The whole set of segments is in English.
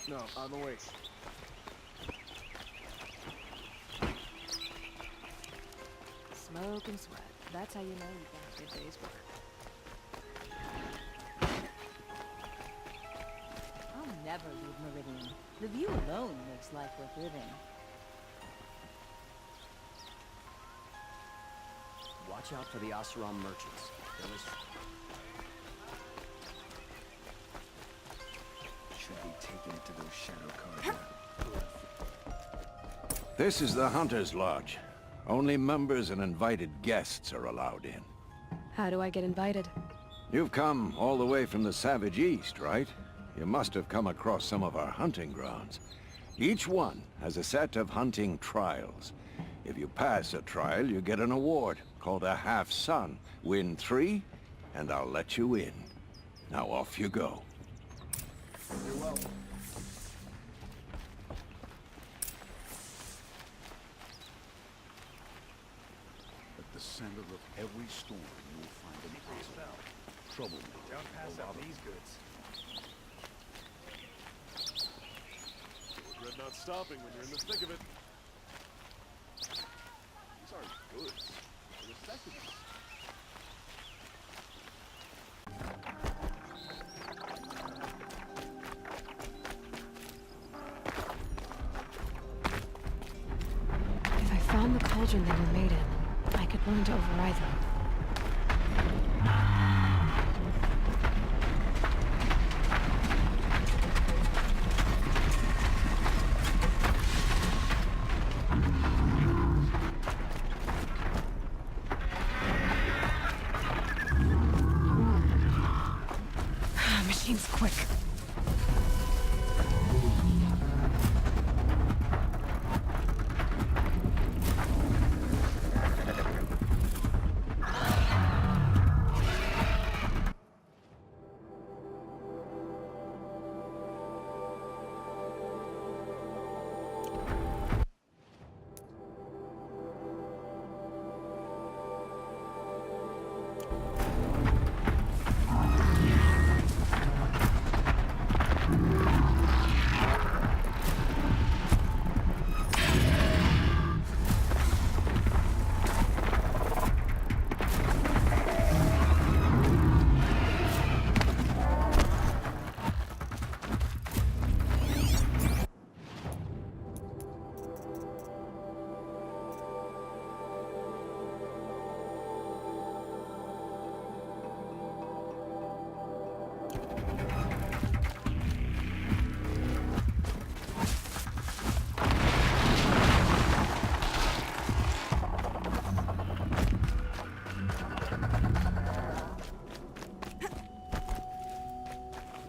No, on the way. Smoke and sweat. That's how you know you've done a good day's work. I'll never leave Meridian. The view alone makes life worth living. Watch out for the Oseram merchants. Should be taking it to those shadow cards. This is the Hunter's Lodge. Only members and invited guests are allowed in. How do I get invited? You've come all the way from the Savage East, right? You must have come across some of our hunting grounds. Each one has a set of hunting trials. If you pass a trial, you get an award called a half-sun. Win 3, and I'll let you in. Now off you go. You're welcome. At the center of every storm, you will find an obstacle. Troublemaker. Don't pass up these goods. Regret not stopping when you're in the thick of it. These aren't goods. They're necessities. If I found the cauldron they were made in, I could learn to override them. Machine's quick.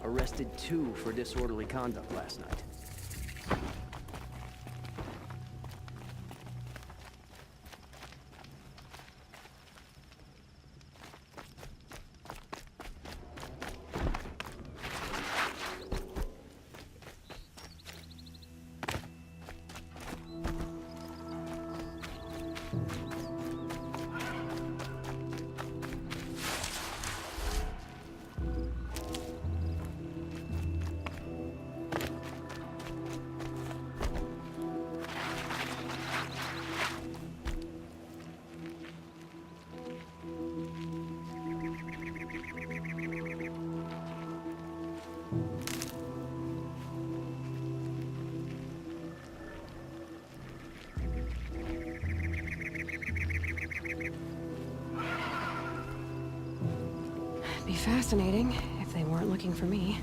Arrested 2 for disorderly conduct last night. Be fascinating if they weren't looking for me.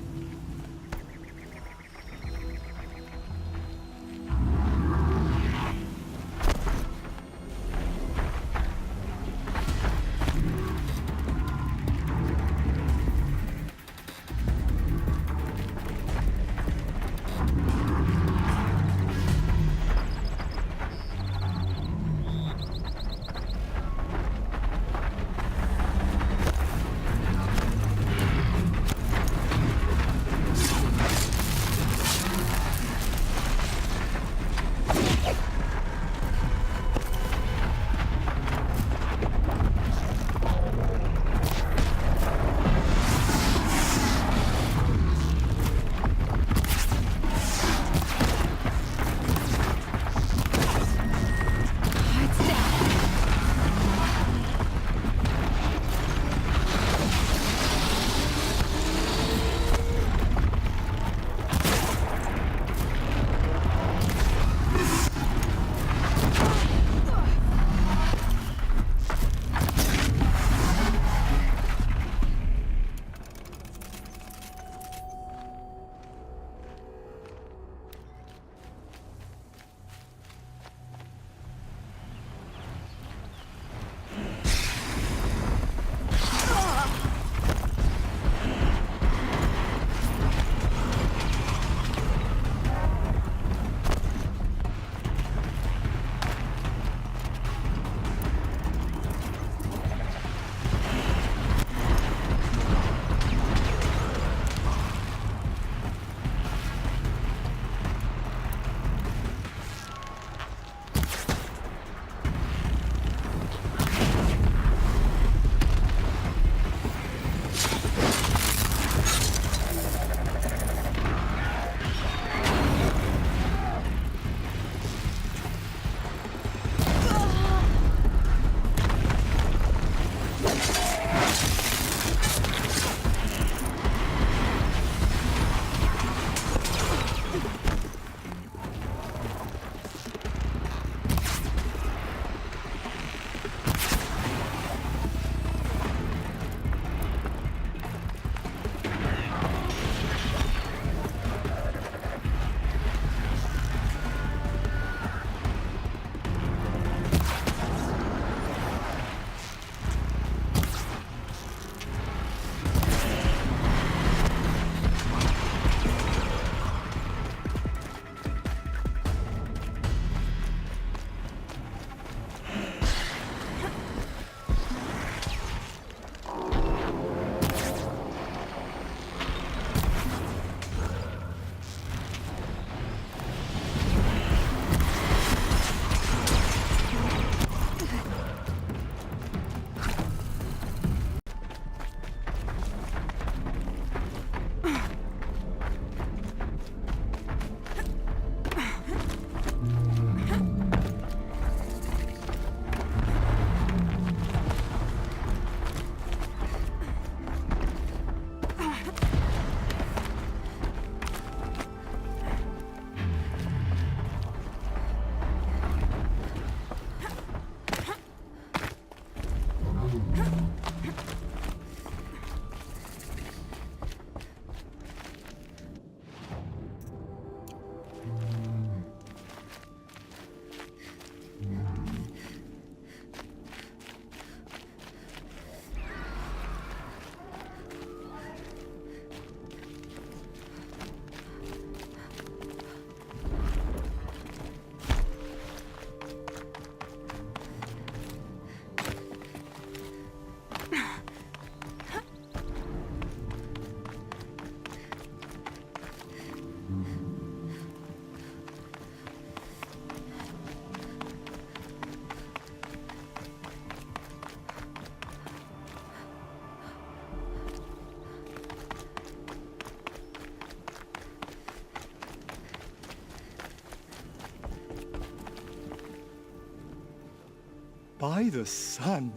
By the sun.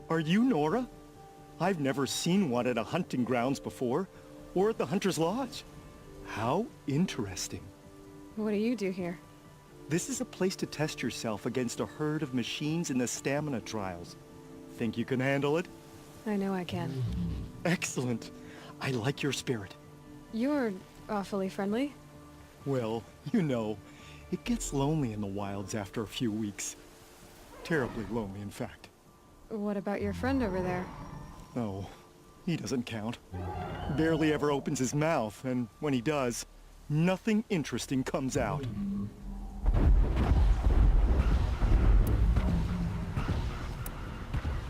Are you Nora? I've never seen one at a hunting grounds before, or at the Hunter's Lodge. How interesting. What do you do here? This is a place to test yourself against a herd of machines in the stamina trials. Think you can handle it? I know I can. Excellent. I like your spirit. You're awfully friendly. Well, you know, it gets lonely in the wilds after a few weeks. Terribly lonely, in fact. What about your friend over there? Oh, he doesn't count. Barely ever opens his mouth, and when he does, nothing interesting comes out.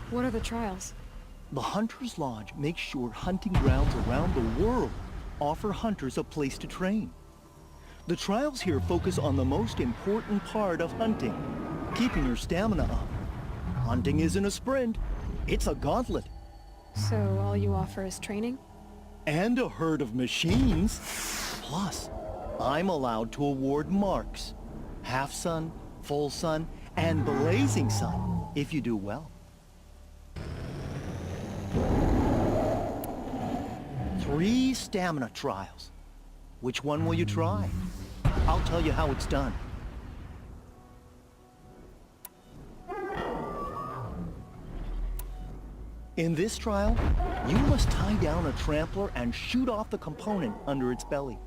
What are the trials? The Hunter's Lodge makes sure hunting grounds around the world offer hunters a place to train. The trials here focus on the most important part of hunting, keeping your stamina up. Hunting isn't a sprint, it's a gauntlet. So all you offer is training? And a herd of machines. Plus, I'm allowed to award marks. Half sun, full sun, and blazing sun, if you do well. 3 stamina trials. Which one will you try? I'll tell you how it's done. In this trial, you must tie down a trampler and shoot off the component under its belly.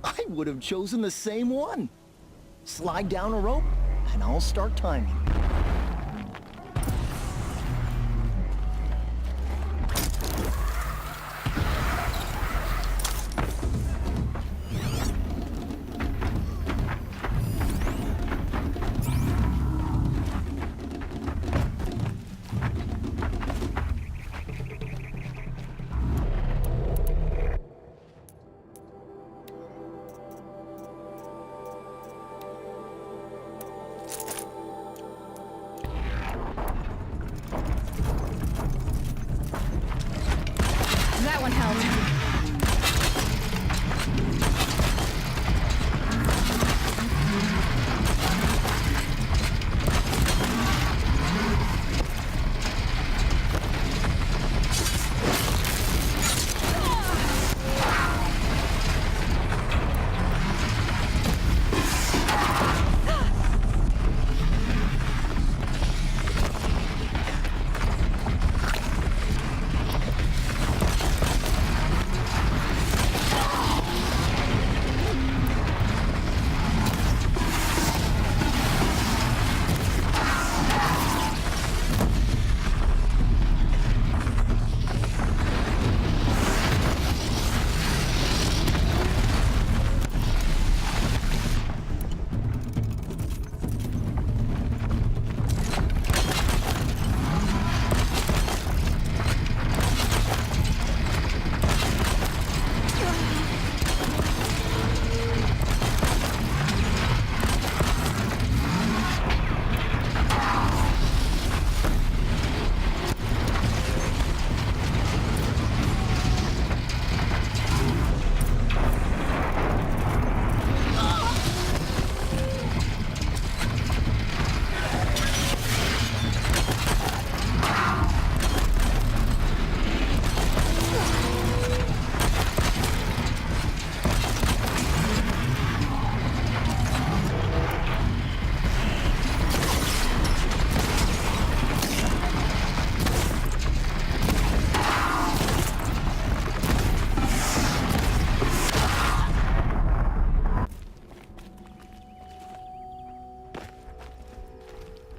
I would have chosen the same one. Slide down a rope, and I'll start timing. That one held.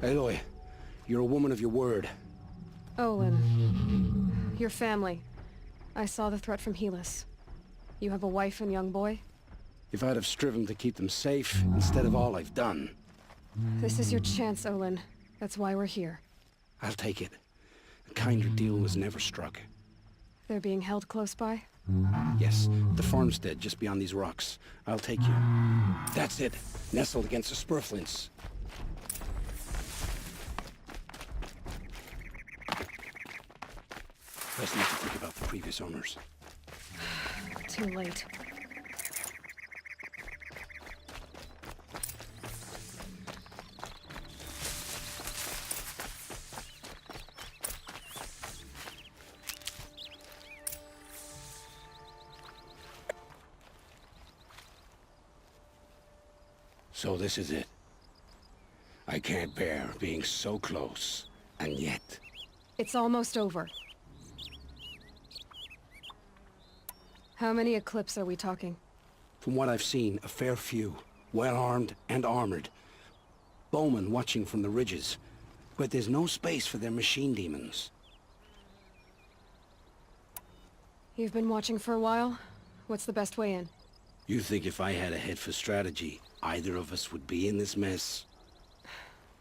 Aloy, you're a woman of your word. Olin. Your family. I saw the threat from Helis. You have a wife and young boy? If I'd have striven to keep them safe, instead of all I've done. This is your chance, Olin. That's why we're here. I'll take it. A kinder deal was never struck. They're being held close by? Yes, the farmstead just beyond these rocks. I'll take you. That's it. Nestled against the spurflints. Best not to think about the previous owners. Too late. So this is it. I can't bear being so close, and yet... It's almost over. How many eclipses are we talking? From what I've seen, a fair few. Well-armed and armored. Bowmen watching from the ridges. But there's no space for their machine demons. You've been watching for a while? What's the best way in? You think if I had a head for strategy, either of us would be in this mess?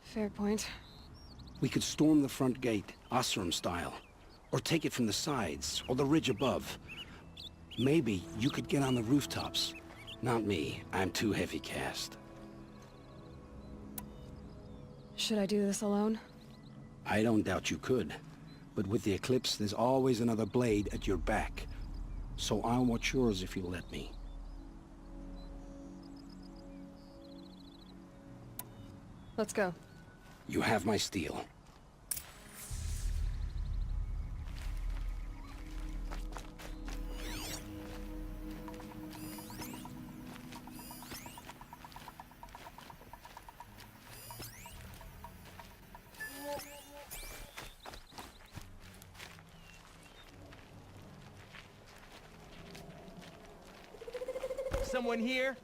Fair point. We could storm the front gate, Osram style. Or take it from the sides, or the ridge above. Maybe you could get on the rooftops. Not me. I'm too heavy cast. Should I do this alone? I don't doubt you could. But with the eclipse, there's always another blade at your back. So I'll watch yours if you'll let me. Let's go. You have my steel. Someone here?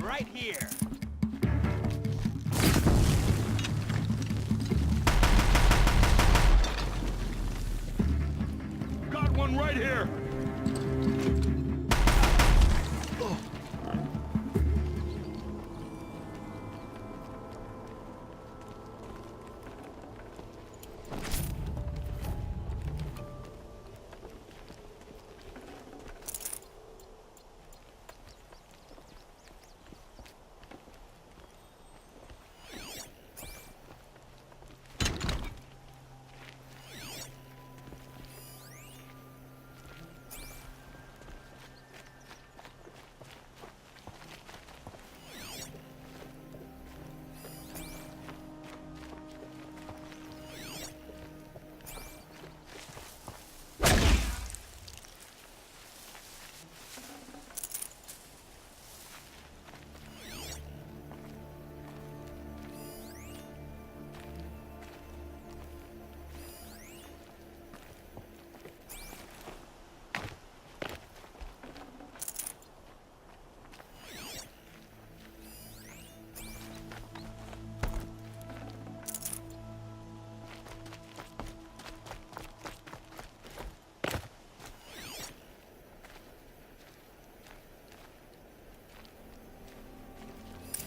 Right here. Got one right here!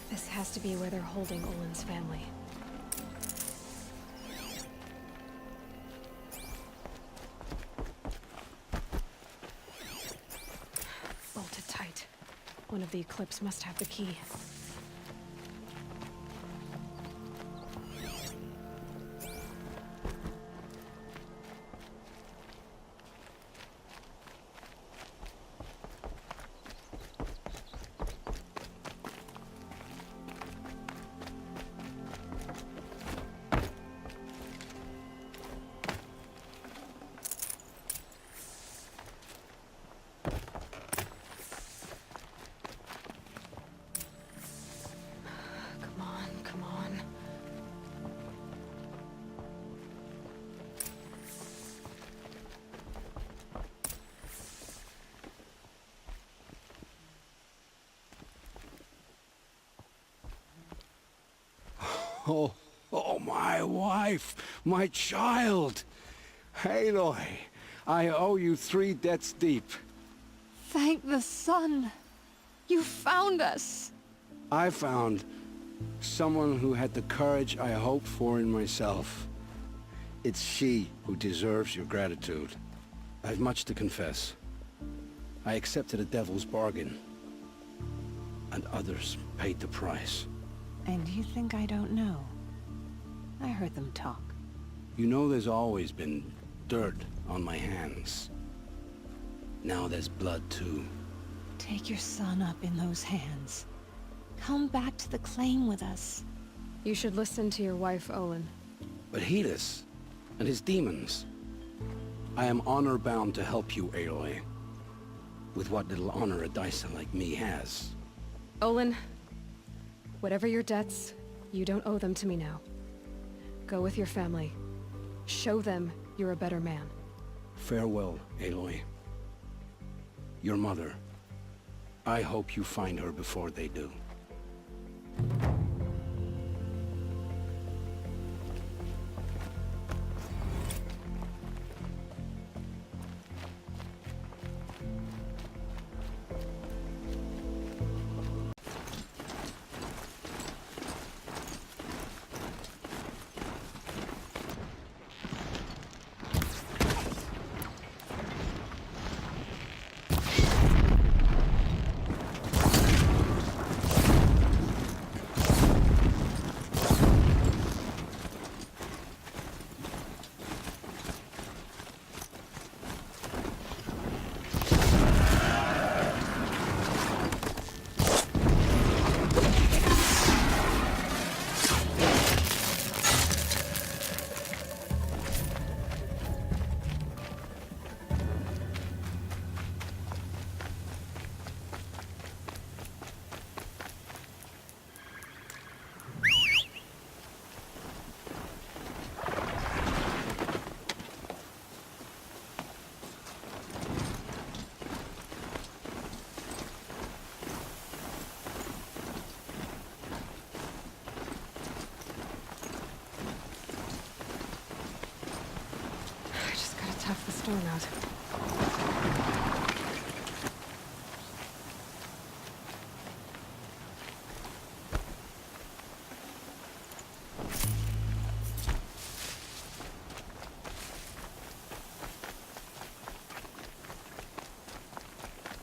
This has to be where they're holding Olin's family. Bolted tight. One of the Eclipse must have the key. Oh, oh, my wife, my child. Aloy, I owe you 3 debts deep. Thank the sun. You found us. I found someone who had the courage I hoped for in myself. It's she who deserves your gratitude. I've much to confess. I accepted a devil's bargain, and others paid the price. And you think I don't know? I heard them talk. You know there's always been dirt on my hands. Now there's blood too. Take your son up in those hands. Come back to the claim with us. You should listen to your wife, Olin. But Helis and his demons. I am honor-bound to help you, Aloy. With what little honor a Dyson like me has. Olin, whatever your debts, you don't owe them to me now. Go with your family. Show them you're a better man. Farewell, Aloy. Your mother. I hope you find her before they do. Tough the storm out.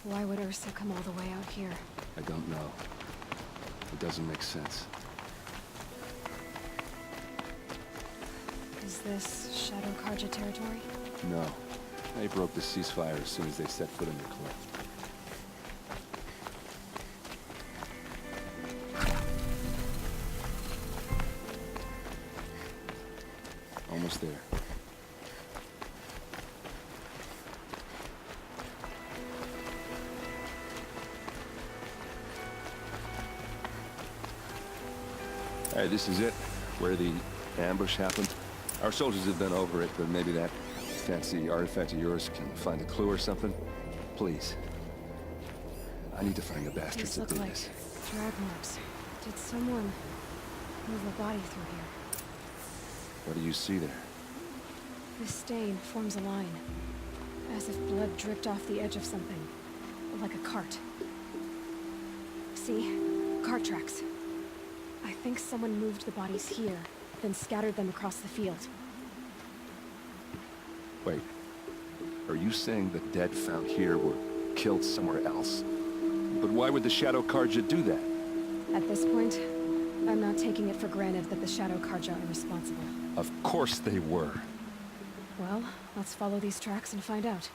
Why would Ursa come all the way out here? I don't know. It doesn't make sense. Is this Shadow Karja territory? No. They broke the ceasefire as soon as they set foot in the cleft. Almost there. Alright, this is it. Where the ambush happened. Our soldiers have been over it, but maybe that fancy artifact of yours can find a clue or something? Please. I need to find the bastards These that look did like this. drag marks. Did someone move a body through here? What do you see there? This stain forms a line, as if blood dripped off the edge of something, like a cart. See? Cart tracks. I think someone moved the bodies here, then scattered them across the field. Wait. Are you saying the dead found here were killed somewhere else? But why would the Shadow Karja do that? At this point, I'm not taking it for granted that the Shadow Karja are responsible. Of course they were. Well, let's follow these tracks and find out.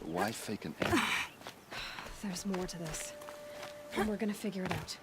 Why fake an ambush? There's more to this. And we're gonna figure it out.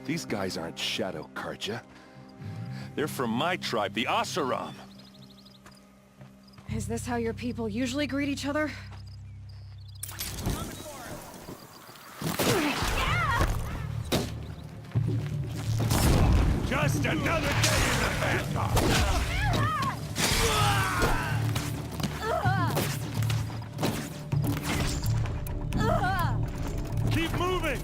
These guys aren't Shadow Karja. They're from my tribe, the Asaram. Is this how your people usually greet each other? Just another day in the Phantom! Keep moving!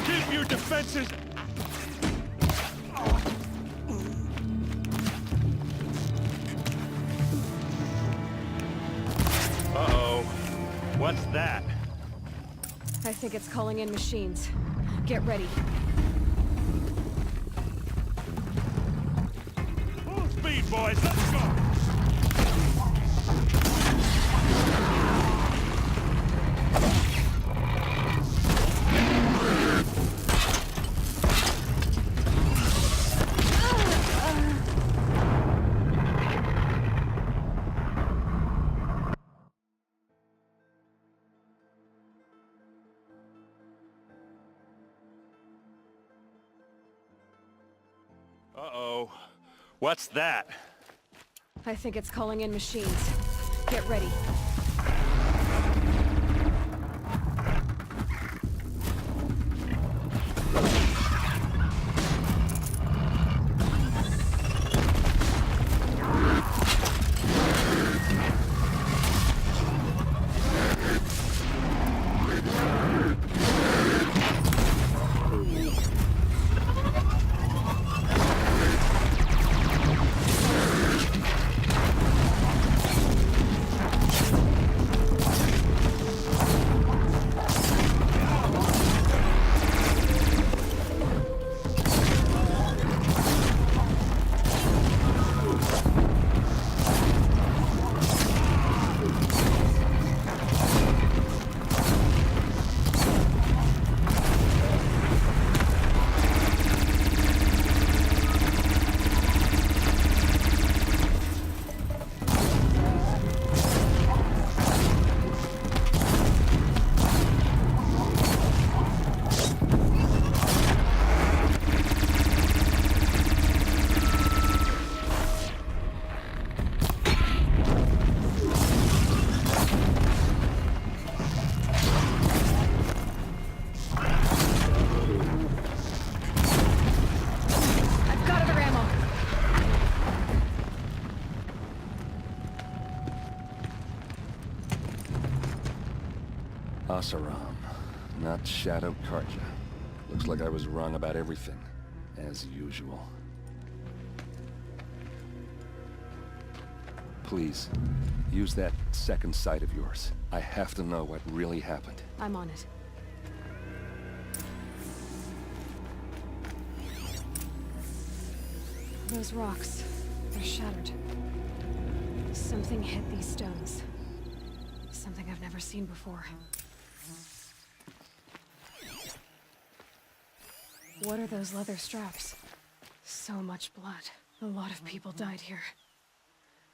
Keep your defenses! Uh-oh. What's that? I think it's calling in machines. Get ready. Full speed, boys! Let's go! Uh-oh. What's that? I think it's calling in machines. Get ready. Asaram, not Shadow Karja. Looks like I was wrong about everything, as usual. Please, use that second sight of yours. I have to know what really happened. I'm on it. Those rocks, they're shattered. Something hit these stones. Something I've never seen before. What are those leather straps? So much blood. A lot of people died here.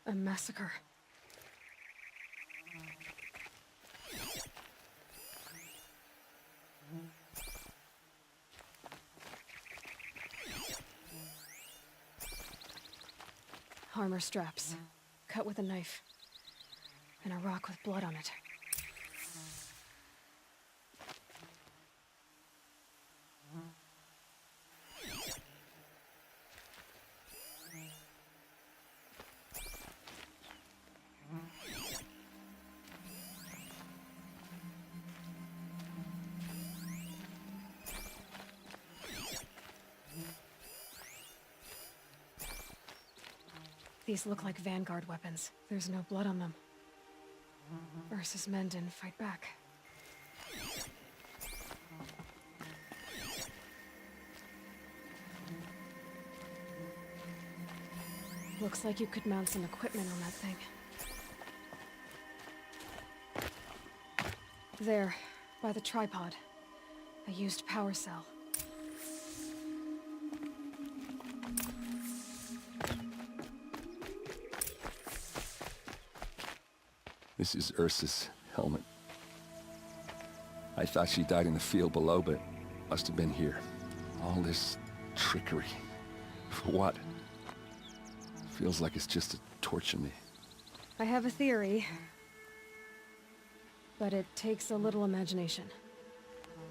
A massacre. Armor straps, cut with a knife, and a rock with blood on it. These look like Vanguard weapons. There's no blood on them. Ursa's men didn't fight back. Looks like you could mount some equipment on that thing. There, by the tripod. A used power cell. This is Ursa's helmet. I thought she died in the field below, but must have been here. All this trickery. For what? Feels like it's just to torture me. I have a theory, but it takes a little imagination.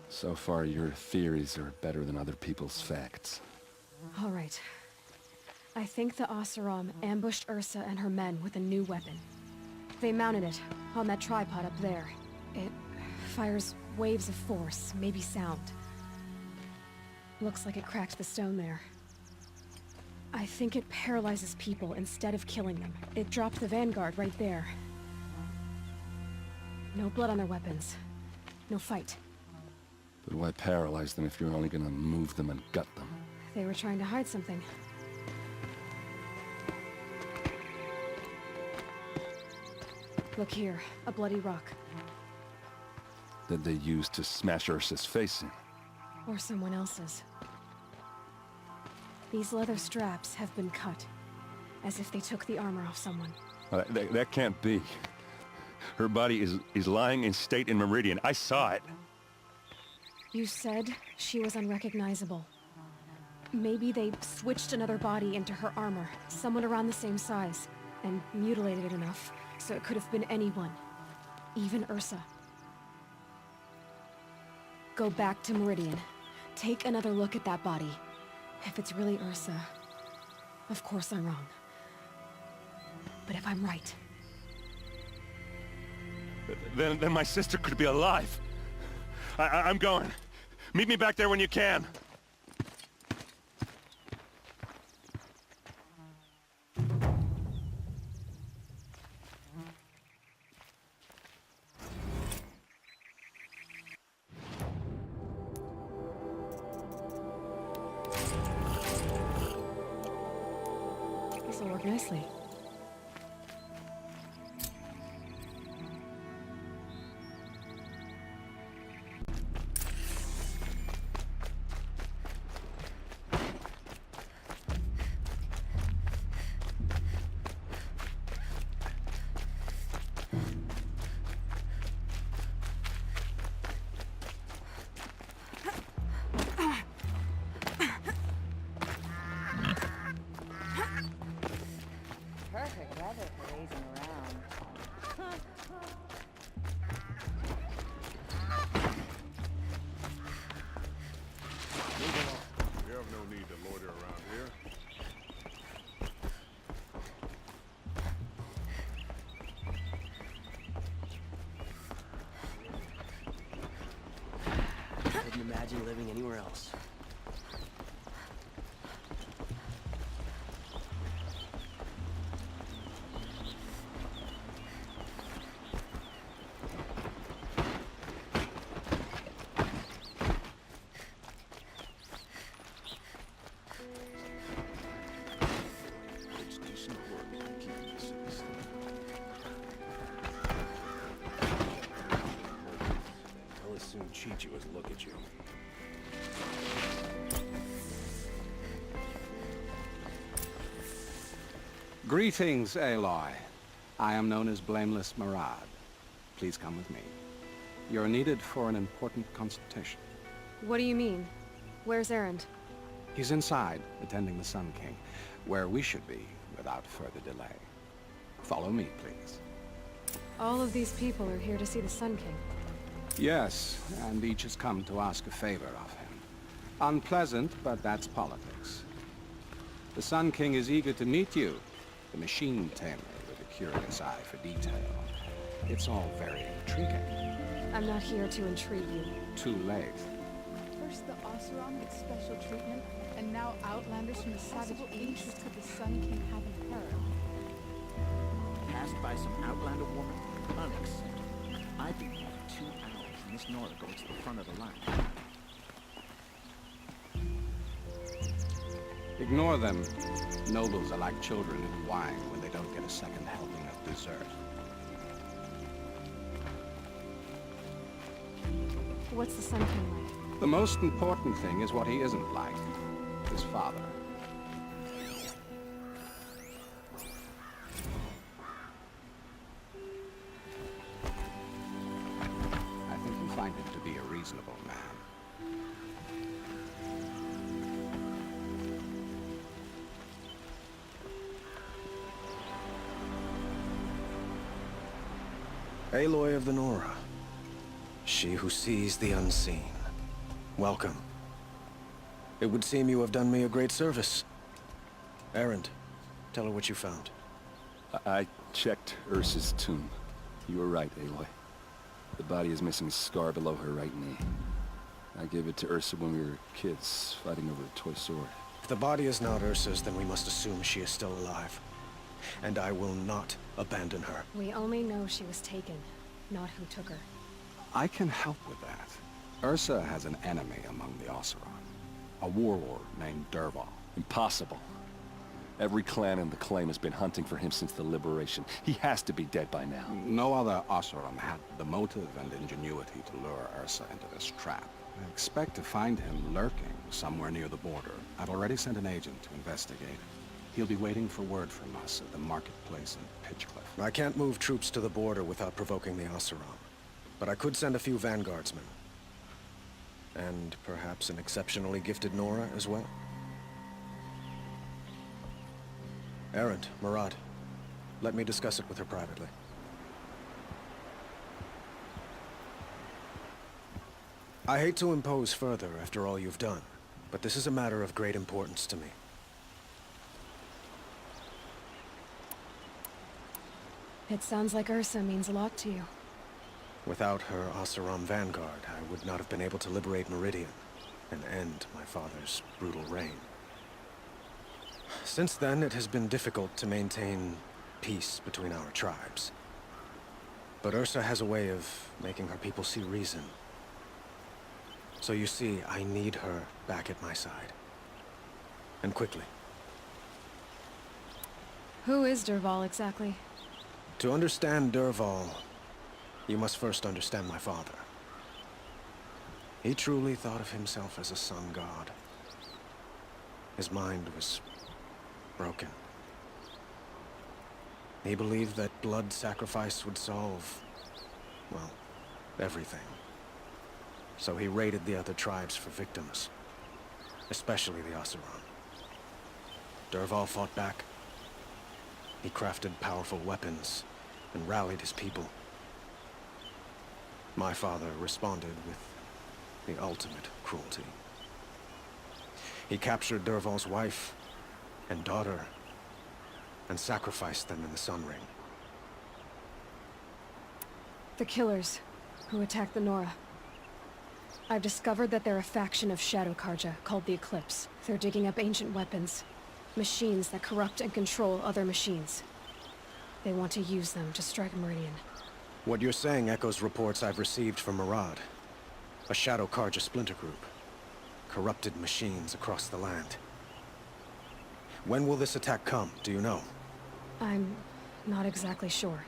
So far, your theories are better than other people's facts. All right. I think the Oseram ambushed Ursa and her men with a new weapon. They mounted it on that tripod up there. It fires waves of force, maybe sound. Looks like it cracked the stone there. I think it paralyzes people instead of killing them. It dropped the Vanguard right there. No blood on their weapons. No fight. But why paralyze them if you're only gonna move them and gut them? They were trying to hide something. Look here, a bloody rock. That they used to smash Ursa's face in. Or someone else's. These leather straps have been cut, as if they took the armor off someone. That can't be. Her body is lying in state in Meridian. I saw it. You said she was unrecognizable. Maybe they switched another body into her armor, someone around the same size, and mutilated it enough, so it could have been anyone. Even Ursa. Go back to Meridian. Take another look at that body. If it's really Ursa, of course I'm wrong. But if I'm right... Then my sister could be alive. I'm going. Meet me back there when you can. This'll work nicely. Perfect weather for lazing around. Moving on. We have no need to loiter around here. Couldn't imagine living anywhere else. It's decent work keeping the city safe. I'll as soon cheat you as look at you. Greetings, Aloy. I am known as Blameless Marad. Please come with me. You're needed for an important consultation. What do you mean? Where's Erend? He's inside, attending the Sun King, where we should be without further delay. Follow me, please. All of these people are here to see the Sun King. Yes, and each has come to ask a favor of him. Unpleasant, but that's politics. The Sun King is eager to meet you, the machine tamer with a curious eye for detail. It's all very intriguing. I'm not here to intrigue you. Too late. First the Oseram with special treatment, and now outlanders from the savage ancient of the Sun King haven't heard. by some outlander woman? Unacceptable. I've been here for 2 hours, and this Nora goes to the front of the line. Ignore them. Nobles are like children in wine when they don't get a second helping of dessert. What's the Sun King like? The most important thing is what he isn't like. His father. I think you find him to be a reasonable man. Aloy of the Nora. She who sees the unseen. Welcome. It would seem you have done me a great service. Erend, tell her what you found. I checked Ursa's tomb. You were right, Aloy. The body is missing a scar below her right knee. I gave it to Ursa when we were kids, fighting over a toy sword. If the body is not Ursa's, then we must assume she is still alive. And I will not abandon her. We only know she was taken, not who took her. I can help with that. Ursa has an enemy among the Oseram. A warlord named Dervahl. Impossible. Every clan in the claim has been hunting for him since the liberation. He has to be dead by now. No other Oseram had the motive and ingenuity to lure Ursa into this trap. I expect to find him lurking somewhere near the border. I've already sent an agent to investigate. He'll be waiting for word from us at the marketplace in Pitchcliff. I can't move troops to the border without provoking the Oseram. But I could send a few vanguardsmen. And perhaps an exceptionally gifted Nora as well. Erend, Murad, let me discuss it with her privately. I hate to impose further after all you've done, but this is a matter of great importance to me. It sounds like Ursa means a lot to you. Without her Oseram vanguard, I would not have been able to liberate Meridian and end my father's brutal reign. Since then, it has been difficult to maintain peace between our tribes. But Ursa has a way of making her people see reason. So you see, I need her back at my side. And quickly. Who is Dervahl exactly? To understand Dervahl, you must first understand my father. He truly thought of himself as a sun god. His mind was broken. He believed that blood sacrifice would solve, well, everything. So he raided the other tribes for victims, especially the Oseram. Dervahl fought back. He crafted powerful weapons and rallied his people. My father responded with the ultimate cruelty. He captured Dervahl's wife and daughter and sacrificed them in the Sun Ring. The killers who attacked the Nora. I've discovered that they're a faction of Shadow Karja called the Eclipse. They're digging up ancient weapons, machines that corrupt and control other machines. They want to use them to strike Meridian. What you're saying echoes reports I've received from Murad, a Shadow Karja splinter group. Corrupted machines across the land. When will this attack come, do you know? I'm not exactly sure.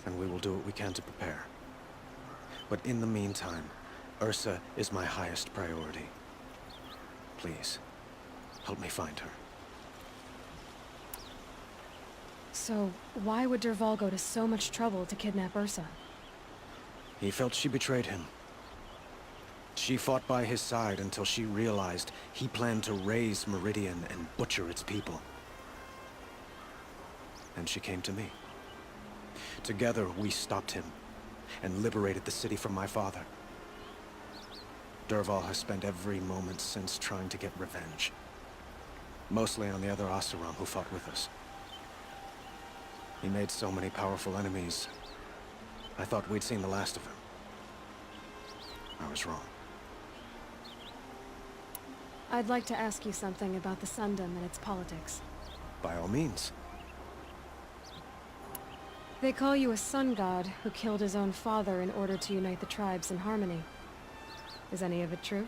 Then we will do what we can to prepare. But in the meantime, Ursa is my highest priority. Please, help me find her. So, why would Dervahl go to so much trouble to kidnap Ursa? He felt she betrayed him. She fought by his side until she realized he planned to raise Meridian and butcher its people. And she came to me. Together, we stopped him and liberated the city from my father. Dervahl has spent every moment since trying to get revenge. Mostly on the other Oseram who fought with us. He made so many powerful enemies. I thought we'd seen the last of him. I was wrong. I'd like to ask you something about the Sundom and its politics. By all means. They call you a sun god who killed his own father in order to unite the tribes in harmony. Is any of it true?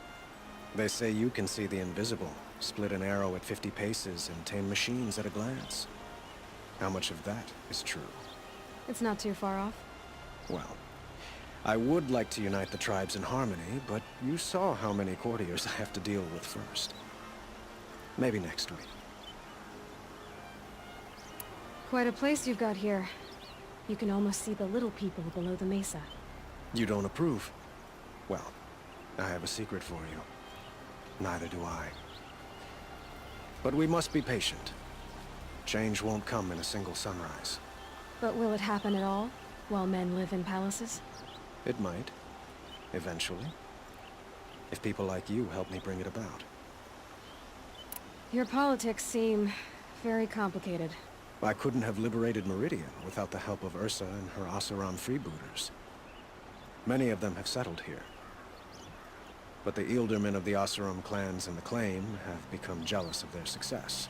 They say you can see the invisible, split an arrow at 50 paces, and tame machines at a glance. How much of that is true? It's not too far off. Well, I would like to unite the tribes in harmony, but you saw how many courtiers I have to deal with first. Maybe next week. Quite a place you've got here. You can almost see the little people below the mesa. You don't approve? Well, I have a secret for you. Neither do I. But we must be patient. Change won't come in a single sunrise. But will it happen at all, while men live in palaces? It might. Eventually. If people like you help me bring it about. Your politics seem very complicated. I couldn't have liberated Meridian without the help of Ursa and her Oseram freebooters. Many of them have settled here. But the ealdormen of the Oseram clans and the Claim have become jealous of their success.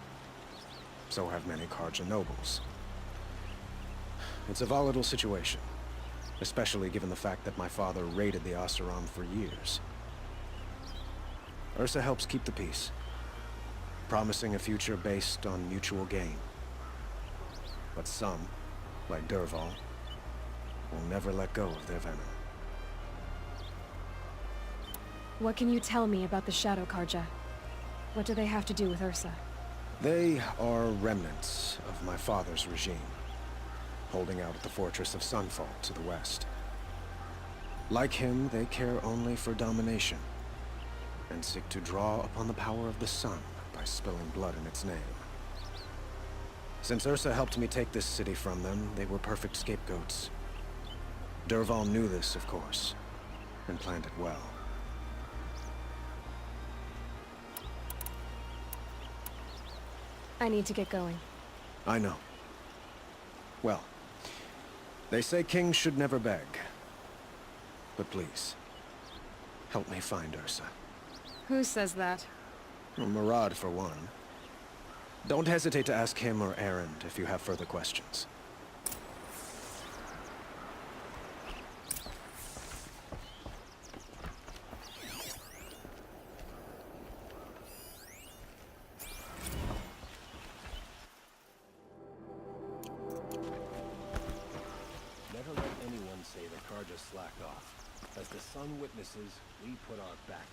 So have many Karja nobles. It's a volatile situation, especially given the fact that my father raided the Oseram for years. Ursa helps keep the peace, promising a future based on mutual gain. But some, like Dervahl, will never let go of their venom. What can you tell me about the Shadow Karja? What do they have to do with Ursa? They are remnants of my father's regime, holding out at the fortress of Sunfall to the west. Like him, they care only for domination, and seek to draw upon the power of the sun by spilling blood in its name. Since Ursa helped me take this city from them, they were perfect scapegoats. Dervahl knew this, of course, and planned it well. I need to get going. I know. Well, they say kings should never beg. But please, help me find Ursa. Who says that? Murad, for one. Don't hesitate to ask him or Erend if you have further questions. Never let anyone say the Karja slacked off. As the sun witnesses, we put our backs